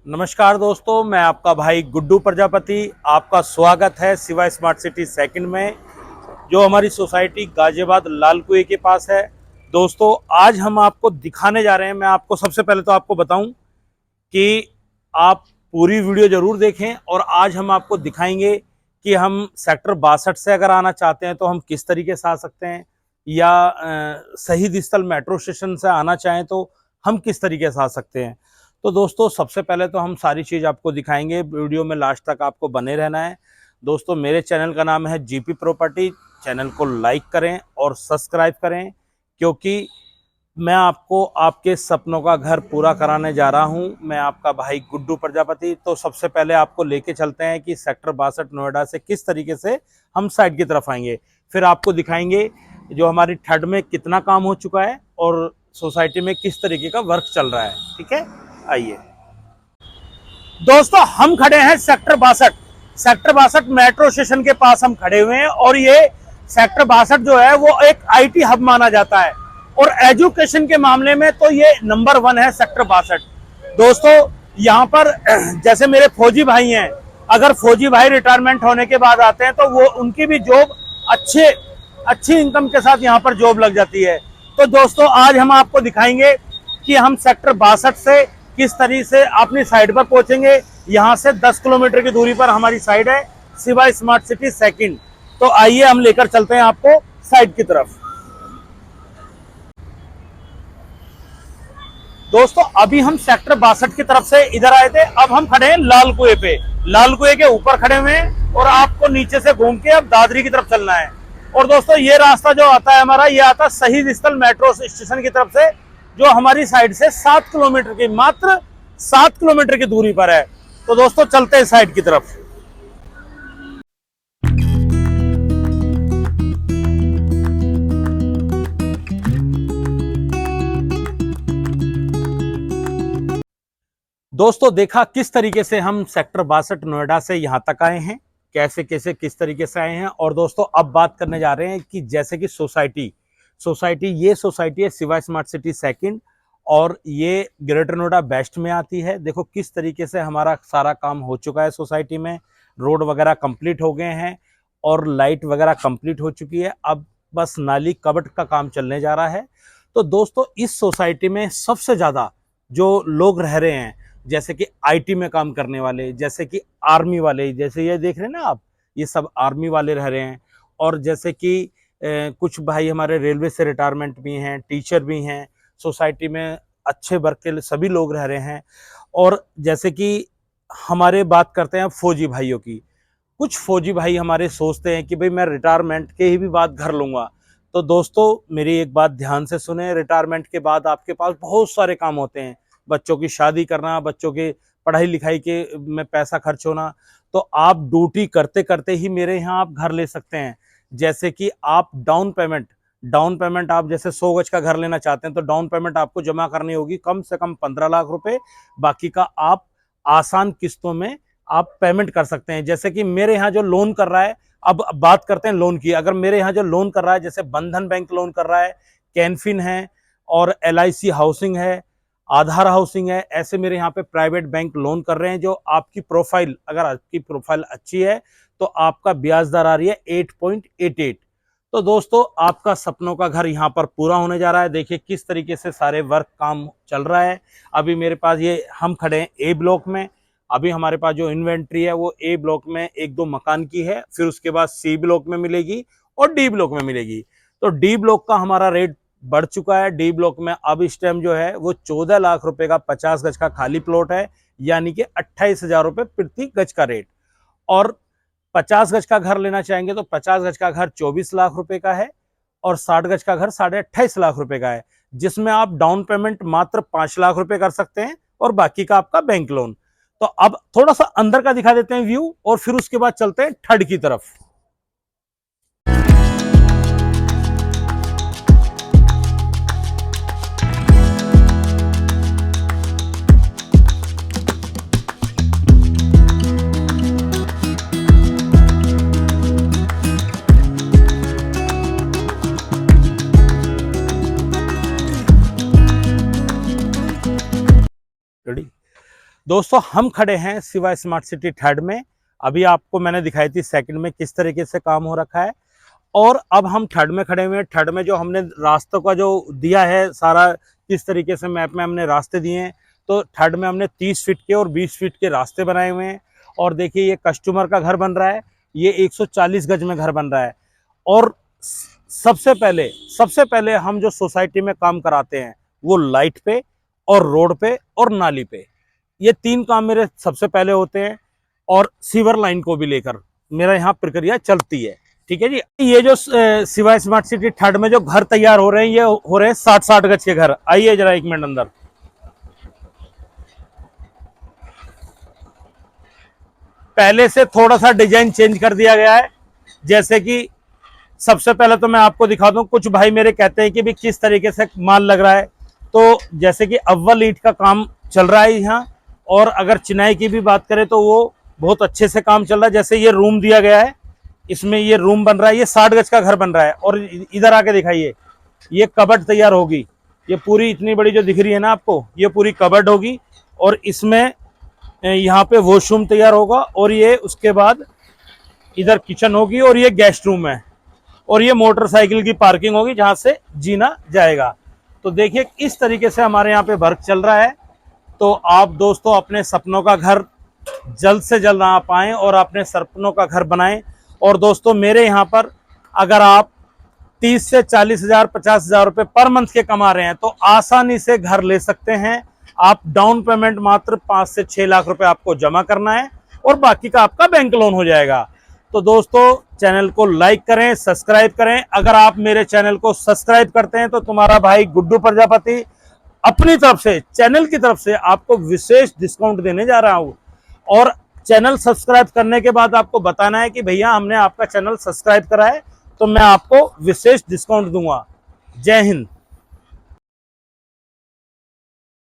नमस्कार दोस्तों, मैं आपका भाई गुड्डू प्रजापति। आपका स्वागत है शिवा स्मार्ट सिटी सेकंड में, जो हमारी सोसाइटी गाजियाबाद लाल कुएं के पास है। दोस्तों, आज हम आपको दिखाने जा रहे हैं। मैं आपको सबसे पहले तो आपको बताऊं कि आप पूरी वीडियो जरूर देखें, और आज हम आपको दिखाएंगे कि हम सेक्टर 62 से अगर आना चाहते हैं तो हम किस तरीके से आ सकते हैं, या शहीद स्थल मेट्रो स्टेशन से आना चाहें तो हम किस तरीके से आ सकते हैं। तो दोस्तों, सबसे पहले तो हम सारी चीज़ आपको दिखाएंगे। वीडियो में लास्ट तक आपको बने रहना है। दोस्तों, मेरे चैनल का नाम है जीपी प्रॉपर्टी। चैनल को लाइक करें और सब्सक्राइब करें, क्योंकि मैं आपको आपके सपनों का घर पूरा कराने जा रहा हूं। मैं आपका भाई गुड्डू प्रजापति। तो सबसे पहले आपको लेके चलते हैं कि सेक्टर 62 नोएडा से किस तरीके से हम साइड की तरफ आएंगे। फिर आपको दिखाएंगे जो हमारी थर्ड में कितना काम हो चुका है और सोसाइटी में किस तरीके का वर्क चल रहा है। ठीक है, आइए दोस्तों। हम खड़े हैं सेक्टर 62 मेट्रो स्टेशन के पास हम खड़े हुए हैं, और ये सेक्टर 62 जो है वो एक आईटी हब माना जाता है, और एजुकेशन के मामले में तो ये नंबर 1 है सेक्टर 62। दोस्तों, यहाँ पर जैसे मेरे फौजी भाई हैं, अगर फौजी भाई रिटायरमेंट होने के बाद आते हैं तो वो उनकी भी जॉब अच्छी इनकम के साथ यहाँ पर जॉब लग जाती है। तो दोस्तों, आज हम आपको दिखाएंगे कि हम सेक्टर 62 से किस तरीके से अपनी साइड पर पहुंचेंगे। यहां से 10 किलोमीटर की दूरी पर हमारी साइड है शिवा स्मार्ट सिटी सेकंड। तो आइए हम लेकर चलते हैं आपको साइड की तरफ। दोस्तों, अभी हम सेक्टर 62 की तरफ से इधर आए थे। अब हम खड़े हैं लाल कुएं पे। लाल कुएं के ऊपर खड़े हुए हैं, और आपको नीचे से घूम के अब दादरी की तरफ चलना है। और दोस्तों, ये रास्ता जो आता है हमारा, ये आता है शहीद स्थल मेट्रो स्टेशन की तरफ से, जो हमारी साइड से 7 किलोमीटर की, मात्र 7 किलोमीटर की दूरी पर है। तो दोस्तों, चलते हैं साइड की तरफ। दोस्तों, देखा किस तरीके से हम सेक्टर 62 नोएडा से यहां तक आए हैं, कैसे कैसे किस तरीके से आए हैं। और दोस्तों, अब बात करने जा रहे हैं कि जैसे कि ये सोसाइटी है शिवा स्मार्ट सिटी सेकंड, और ये ग्रेटर नोएडा वेस्ट में आती है। देखो किस तरीके से हमारा सारा काम हो चुका है सोसाइटी में। रोड वगैरह कंप्लीट हो गए हैं, और लाइट वगैरह कंप्लीट हो चुकी है। अब बस नाली कबट का काम चलने जा रहा है। तो दोस्तों, इस सोसाइटी में सबसे ज़्यादा जो लोग रह रहे हैं, जैसे कि आईटी में काम करने वाले, जैसे कि आर्मी वाले, जैसे ये देख रहे हैं ना आप, ये सब आर्मी वाले रह रहे हैं। और जैसे कि कुछ भाई हमारे रेलवे से रिटायरमेंट भी हैं, टीचर भी हैं। सोसाइटी में अच्छे वर्ग के सभी लोग रह रहे हैं। और जैसे कि हमारे बात करते हैं फौजी भाइयों की। कुछ फौजी भाई हमारे सोचते हैं कि भाई मैं रिटायरमेंट के ही भी बाद घर लूँगा। तो दोस्तों, मेरी एक बात ध्यान से सुने। रिटायरमेंट के बाद आपके पास बहुत सारे काम होते हैं। बच्चों की शादी करना, बच्चों के पढ़ाई लिखाई के में पैसा खर्च होना। तो आप ड्यूटी करते करते ही मेरे यहाँ आप घर ले सकते हैं। जैसे कि आप डाउन पेमेंट आप जैसे 100 गज का घर लेना चाहते हैं, तो डाउन पेमेंट आपको जमा करनी होगी कम से कम 15 लाख रुपए। बाकी का आप आसान किस्तों में आप पेमेंट कर सकते हैं। जैसे कि मेरे यहाँ जो लोन कर रहा है, अब बात करते हैं लोन की। अगर मेरे यहाँ जो लोन कर रहा है, जैसे बंधन बैंक लोन कर रहा है, कैनफिन है, और LIC हाउसिंग है, आधार हाउसिंग है, ऐसे मेरे यहाँ पे प्राइवेट बैंक लोन कर रहे हैं। जो आपकी प्रोफाइल, अगर आपकी प्रोफाइल अच्छी है तो आपका ब्याज दर आ रही है 8.88। तो दोस्तों, आपका सपनों का घर यहाँ पर पूरा होने जा रहा है। देखिए किस तरीके से सारे वर्क काम चल रहा है। अभी मेरे पास ये हम खड़े हैं A ब्लॉक में। अभी हमारे पास जो इन्वेंट्री है वो A ब्लॉक में 1-2 मकान की है, फिर उसके बाद C ब्लॉक में मिलेगी और D ब्लॉक में मिलेगी। तो D ब्लॉक का हमारा रेट बढ़ चुका है। D ब्लॉक में अब इस टाइम जो है वो 14 लाख रुपए का 50 गज का खाली प्लॉट है, यानी कि 28,000 रुपए प्रति गज का रेट। और 50 गज का घर लेना चाहेंगे तो 50 गज का घर 24 लाख रुपए का है, और 60 गज का घर 28.5 लाख रुपए का है, जिसमें आप डाउन पेमेंट मात्र 5 लाख रुपए कर सकते हैं, और बाकी का आपका बैंक लोन। तो अब थोड़ा सा अंदर का दिखा देते हैं व्यू, और फिर उसके बाद चलते हैं थर्ड की तरफ। रेडी दोस्तों हम खड़े हैं शिवा स्मार्ट सिटी थर्ड में। अभी आपको मैंने दिखाई थी सेकंड में किस तरीके से काम हो रखा है, और अब हम थर्ड में खड़े हुए हैं। थर्ड में जो हमने रास्तों का जो दिया है सारा, किस तरीके से मैप में हमने रास्ते दिए हैं, तो थर्ड में हमने 30 फीट के और 20 फीट के रास्ते बनाए हुए हैं। और देखिए ये कस्टमर का घर बन रहा है, ये 140 गज में घर बन रहा है। और सबसे पहले हम जो सोसाइटी में काम कराते हैं वो लाइट पे और रोड पे और नाली पे, ये 3 काम मेरे सबसे पहले होते हैं। और सीवर लाइन को भी लेकर मेरा यहाँ प्रक्रिया चलती है। ठीक है जी। ये जो शिवा स्मार्ट सिटी थर्ड में जो घर तैयार हो रहे हैं, ये हो रहे हैं 60 गज के घर। आइए जरा 1 मिनट अंदर। पहले से थोड़ा सा डिजाइन चेंज कर दिया गया है। जैसे कि सबसे पहले तो मैं आपको दिखा दूं, कुछ भाई मेरे कहते हैं कि भी किस तरीके से माल लग रहा है। तो जैसे कि अव्वल ईंट का काम चल रहा है यहाँ, और अगर चिनाई की भी बात करें तो वो बहुत अच्छे से काम चल रहा है। जैसे ये रूम दिया गया है, इसमें ये रूम बन रहा है, ये 60 गज का घर बन रहा है। और इधर आके दिखाइए, ये कबर्ड तैयार होगी। ये पूरी इतनी बड़ी जो दिख रही है ना आपको, ये पूरी कबर्ड होगी। और इसमें यहाँ पे वॉशरूम तैयार होगा, और ये उसके बाद इधर किचन होगी, और ये गेस्ट रूम है, और ये मोटरसाइकिल की पार्किंग होगी जहां से जीना जाएगा। तो देखिए इस तरीके से हमारे यहाँ पे वर्क चल रहा है। तो आप दोस्तों अपने सपनों का घर जल्द से जल्द आप आएं और अपने सपनों का घर बनाएं। और दोस्तों मेरे यहाँ पर अगर आप 30 से 40 हजार 50 हजार रुपये पर मंथ के कमा रहे हैं तो आसानी से घर ले सकते हैं आप। डाउन पेमेंट मात्र 5 से 6 लाख रुपए आपको जमा करना है, और बाकी का आपका बैंक लोन हो जाएगा। तो दोस्तों चैनल को लाइक करें, सब्सक्राइब करें। अगर आप मेरे चैनल को सब्सक्राइब करते हैं तो तुम्हारा भाई गुड्डू प्रजापति अपनी तरफ से, चैनल की तरफ से आपको विशेष डिस्काउंट देने जा रहा हूं। और चैनल सब्सक्राइब करने के बाद आपको बताना है कि भैया हमने आपका चैनल सब्सक्राइब करा है, तो मैं आपको विशेष डिस्काउंट दूंगा। जय हिंद।